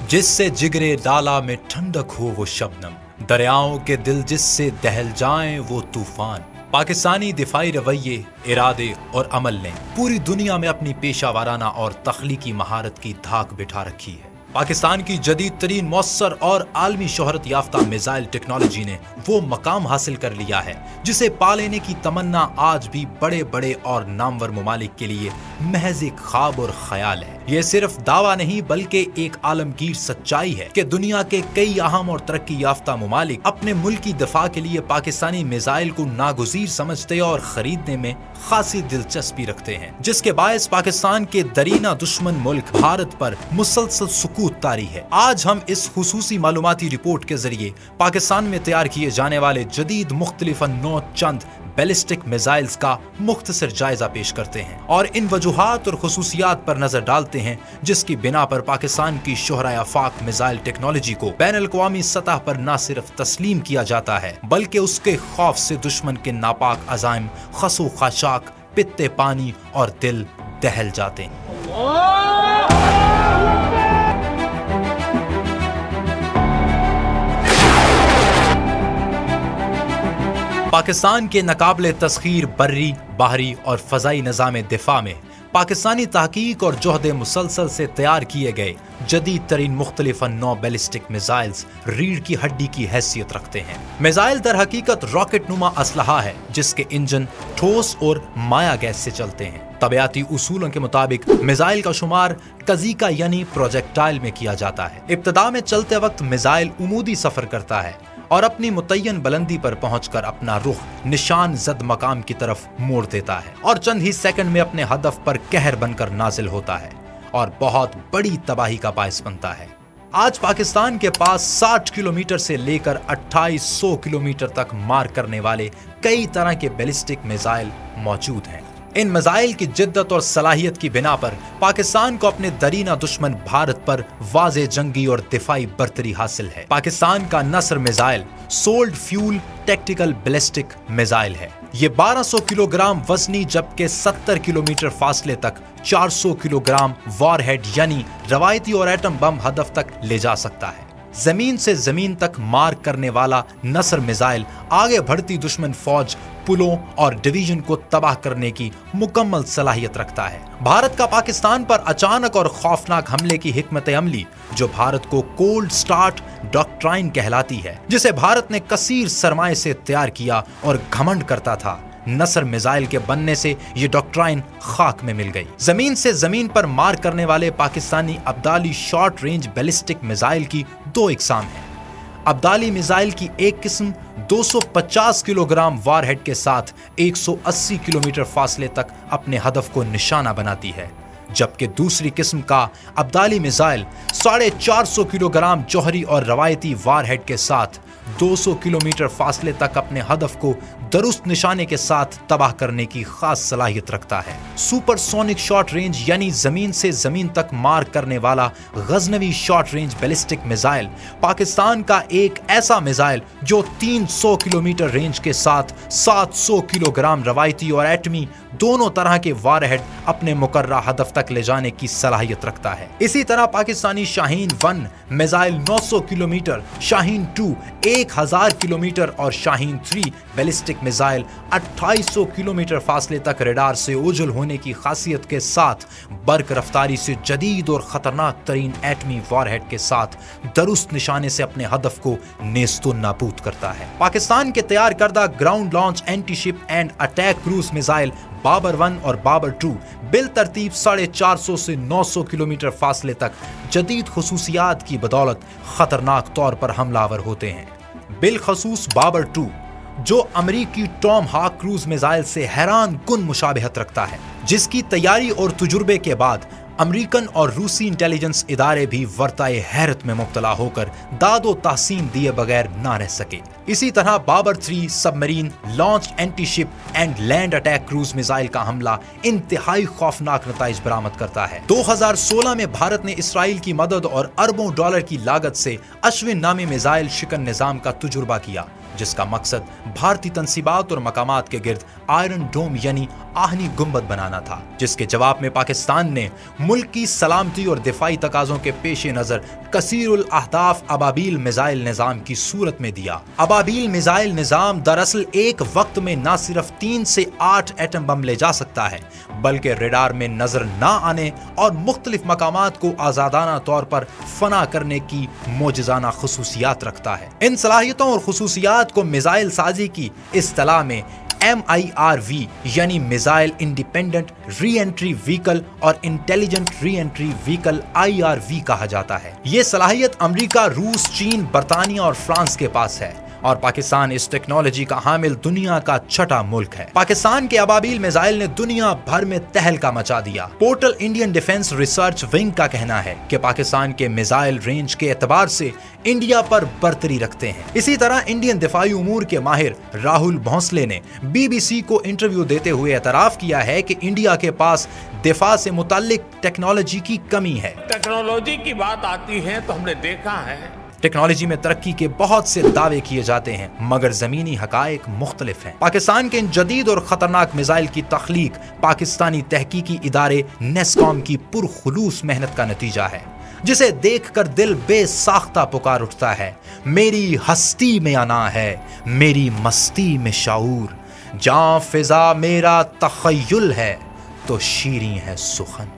जिससे जिगरे डाला में ठंडक हो वो शबनम, दरियाओं के दिल जिससे दहल जाएं वो तूफान। पाकिस्तानी दिफाई रवैये, इरादे और अमल ने पूरी दुनिया में अपनी पेशा वाराना और तख्लीकी महारत की धाक बिठा रखी है। पाकिस्तान की जदीद तरीन मौसर और आलमी शोहरत याफ्ता मिसाइल टेक्नोलॉजी ने वो मकाम हासिल कर लिया है जिसे पा लेने की तमन्ना आज भी बड़े बड़े और नामवर ममालिक के लिए महज एक ख्वाब और ख्याल है। ये सिर्फ दावा नहीं बल्कि एक आलमगीर सच्चाई है कि दुनिया के कई अहम और तरक्की याफ्ता ममालिक अपने मुल्क की दफा के लिए पाकिस्तानी मिसाइल को नागुज़ीर समझते और खरीदने में खासी दिलचस्पी रखते हैं, जिसके बायस पाकिस्तान के दरीना दुश्मन मुल्क भारत पर मुसलसल सुकूत तारी है। आज हम इस खुसूसी मालूमाती रिपोर्ट के जरिए पाकिस्तान में तैयार किए जाने वाले जदीद मुख्तलिफ नौ चंद बैलिस्टिक मिसाइल्स का मुख्तसर जायजा पेश करते हैं और इन वजूहात और खुसूसियात पर नजर डालते हैं जिसकी बिना पर पाकिस्तान की शोहरा आफाक मिसाइल टेक्नोलॉजी को बैनुल-अक़वामी सतह पर न सिर्फ तस्लीम किया जाता है बल्कि उसके खौफ से दुश्मन के नापाक अज़ाइम, खसो खाशाक, पित्ते पानी और दिल दहल जाते हैं। पाकिस्तान के नाकाबिले तस्खीर बर्री, बाहरी और फजाई निज़ाम दिफा में पाकिस्तानी तहकीक और जोहदे मुसलसल से तैयार किए गए जदीद तरीन मुख्तलिफ नौ बैलिस्टिक मिसाइल्स रीढ़ की हड्डी की हैसियत रखते हैं। मिसाइल दर हकीकत रॉकेट नुमा असलहा है जिसके इंजन ठोस और माया गैस से चलते हैं। तबियाती उसूलों के मुताबिक मिसाइल का शुमार कज़ीका यानी प्रोजेक्टाइल में किया जाता है। इब्तदा में चलते वक्त मिसाइल उमूदी सफर करता है और अपनी मुतय्यन बुलंदी पर पहुंचकर अपना रुख निशान जद मकाम की तरफ मोड़ देता है और चंद ही सेकंड में अपने हदफ पर कहर बनकर नाजिल होता है और बहुत बड़ी तबाही का बायस बनता है। आज पाकिस्तान के पास 60 किलोमीटर से लेकर 2800 किलोमीटर तक मार करने वाले कई तरह के बैलिस्टिक मिसाइल मौजूद हैं। इन मिसाइल की जिद्दत और सलाहियत की बिना पर पाकिस्तान को अपने दरीना दुश्मन भारत पर वाज़े जंगी और दिफाई बर्तरी हासिल है। पाकिस्तान का Nasr missile solid fuel tactical ballistic missile है। ये 1200 किलोग्राम वजनी जबकि 70 किलोमीटर फासले तक 400 किलोग्राम वॉरहेड यानी रवायती और एटम बम हदफ तक ले जा सकता है। जमीन से जमीन तक मार करने वाला नस्र मिसाइल आगे बढ़ती दुश्मन फौज, पुलों और डिवीजन को तबाह करने की मुकम्मल सलाहियत रखता है। भारत का पाकिस्तान पर अचानक और खौफनाक हमले की हिकमत अमली जो भारत को कोल्ड स्टार्ट डॉक्ट्राइन कहलाती है, जिसे भारत ने कसीर सरमाए से तैयार किया और घमंड करता था, नस्र मिसाइल के बनने से ये डॉक्ट्राइन खाक में मिल गई। जमीन से जमीन पर मार करने वाले Pakistani Abdali short range ballistic missile की दो इकसाम हैं। अब्दाली मिसाइल की एक किस्म 250 किलोग्राम वारहेड के साथ 180 किलोमीटर फासले तक अपने हदफ को निशाना बनाती है, जबकि दूसरी किस्म का अब्दाली मिसाइल 450 किलोग्राम जौहरी और रवायती वारहेड के साथ 200 किलोमीटर फासले तक अपने हदफ को दुरुस्त निशाने के साथ तबाह करने की खास सलाहियत रखता है। सुपरसोनिक शॉर्ट रेंज यानी जमीन से जमीन तक मार करने वाला Ghaznavi short range ballistic missile Pakistan का एक ऐसा मिसाइल जो 300 किलोमीटर रेंज के साथ 700 किलोग्राम रवायती और एटमी दोनों तरह के वारहेड अपने मुकर्रा हदफ तक ले जाने की सलाहियत रखता है। इसी तरह Pakistani Shaheen 1 missile 900 kilometre, Shaheen 2 1000 kilometre और शाहीन 3 बैलिस्टिक मिसाइल 2800 किलोमीटर फासले तक रडार से ओझल होने की खासियत के साथ बर्क रफ्तारी से जदीद और खतरनाक तरीन एटमी वारहेड के साथ दुरुस्त निशाने से अपने हदफ को नेस्तो नाबूद करता है। पाकिस्तान के तैयार करदा ground launch anti ship and attack cruise missile Babur 1 और बाबर 2 बिल तरतीब 450 से 900 किलोमीटर फासले तक जदीद खुसूसियात की बदौलत खतरनाक तौर पर हमलावर होते हैं। बिलखसूस बाबर 2 जो अमरीकी टॉम हाक क्रूज मिसाइल से हैरान कुन मुशाबहत रखता है, जिसकी तैयारी और तजुर्बे के बाद अमेरिकन और रूसी इंटेलिजेंस इदारे भी वर्ताए हैरत में मुब्तला होकर दादो तहसीन दिए बगैर ना रह सके। इसी तरह Babur 3 submarine launch anti ship and land attack cruise missile का हमला इंतहाई खौफनाक नताइज बरामद करता है। 2016 में भारत ने इसराइल की मदद और अरबों डॉलर की लागत से अश्विन नामी मिसाइल शिकन निजाम का तजुर्बा किया, जिसका मकसद भारतीय तंसीबात और मकामात के गिर्द आयरन डोम यानी آہنی گنبد بنانا تھا، جس کے جواب میں پاکستان نے ملک کی سلامتی اور دفاعی تقاضوں کے پیش نظر کثیر الاہداف ابابیل میزائل نظام کی صورت میں دیا۔ ابابیل میزائل نظام دراصل ایک وقت میں نہ صرف 3 سے 8 ایٹم بم لے جا سکتا ہے، بلکہ ریڈار میں نظر نہ آنے اور مختلف مقامات کو آزادانہ طور پر فنا کرنے کی معجزانہ خصوصیات رکھتا ہے۔ ان صلاحیتوں اور خصوصیات کو میزائل سازی کی اصطلاح میں MIRV یعنی میزائل انڈیپینڈنٹ ری انٹری وہیکل اور انٹیلیجنٹ ری انٹری وہیکل IRV کہا جاتا ہے۔ یہ صلاحیت امریکہ، روس، چین، برطانیہ اور فرانس کے پاس ہے، اور پاکستان اس ٹیکنالوجی کا حامل دنیا کا چھٹا ملک ہے۔ پاکستان کے ابابیل میزائل نے دنیا بھر میں تہلکہ مچا دیا۔ Portal Indian defence research wing کا کہنا ہے کہ پاکستان کے میزائل رینج کے اعتبار سے انڈیا پر برتری رکھتے ہیں۔ اسی طرح انڈین دفاعی امور کے ماہر راہل بھونسلے نے BBC کو انٹرویو دیتے ہوئے اعتراف کیا ہے کہ انڈیا کے پاس دفاع سے متعلق ٹیکنالوجی کی کمی ہے۔ ٹیکنالوجی کی بات آتی ہے تو ہم نے دیکھا ہے ٹیکنالوجی میں ترقی کے بہت سے دعوے کیے جاتے ہیں، مگر زمینی حقائق مختلف ہیں۔ پاکستان کے ان جدید اور خطرناک میزائل کی تخلیق پاکستانی تحقیقی ادارے نیسکوم کی پرخلوص محنت کا نتیجہ ہے، جسے دیکھ کر دل بے ساختہ پکار اٹھتا ہے۔ میری ہستی میں انا ہے، میری مستی میں شعور، جاں فضا میرا تخیل ہے تو شیریں ہے سخن۔